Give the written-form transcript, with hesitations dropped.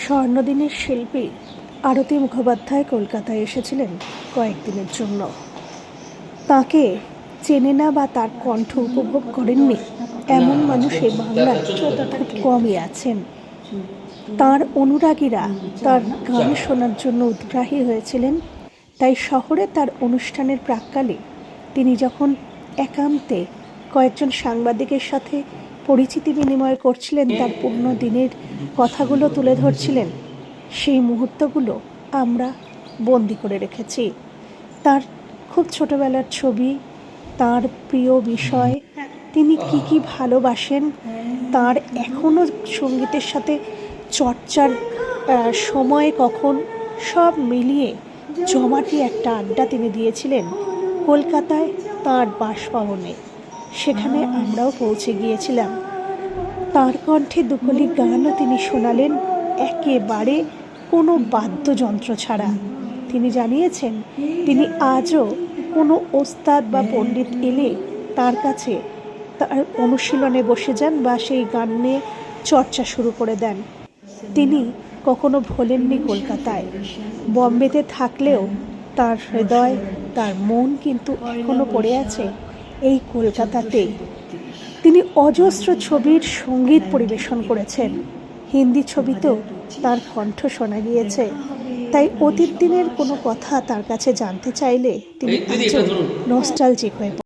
স্বর্ণদিনের শিল্পী আরতি মুখোপাধ্যায় কলকাতায় এসেছিলেন কয়েকদিনের জন্য। তাকে চেনে না বা তার কণ্ঠ উপভোগ করেননি এমন মানুষ এই বাংলায় খুব কমই আছেন। তার অনুরাগীরা তার গান শোনার জন্য উৎগ্রাহী হয়েছিলেন। তাই শহরে তার অনুষ্ঠানের প্রাক্কালে তিনি যখন একান্তে কয়েকজন সাংবাদিকের সাথে পরিচিতি বিনিময় করছিলেন, তার পুরনো দিনের কথাগুলো তুলে ধরছিলেন, সেই মুহূর্তগুলো আমরা বন্দি করে রেখেছি। তার খুব ছোটোবেলার ছবি, তার প্রিয় বিষয়, তিনি কি ভালোবাসেন, তার এখনও সঙ্গীতের সাথে চর্চার সময় কখন, সব মিলিয়ে জমাটি একটা আড্ডা তিনি দিয়েছিলেন কলকাতায় তাঁর বাসভবনে। সেখানে আমরাও পৌঁছে গিয়েছিলাম। তাঁর কণ্ঠে দুকলি গানও তিনি শোনালেন একেবারে কোনো বাদ্যযন্ত্র ছাড়া। তিনি জানিয়েছেন তিনি আজও কোনো ওস্তাদ বা পণ্ডিত এলে তার কাছে তার অনুশীলনে বসে যান বা সেই গান নিয়ে চর্চা শুরু করে দেন। তিনি কখনো ভোলেননি কলকাতায়। বম্বেতে থাকলেও তার হৃদয়, তার মন কিন্তু এখনও পড়ে আছে এই কলকাতাতেই। তিনি অজস্র ছবির সঙ্গীত পরিবেশন করেছেন, হিন্দি ছবিতেও তার কণ্ঠ শোনা গিয়েছে। তাই অতীত দিনের কোনো কথা তার কাছে জানতে চাইলে তিনি নস্টালজিক হয়ে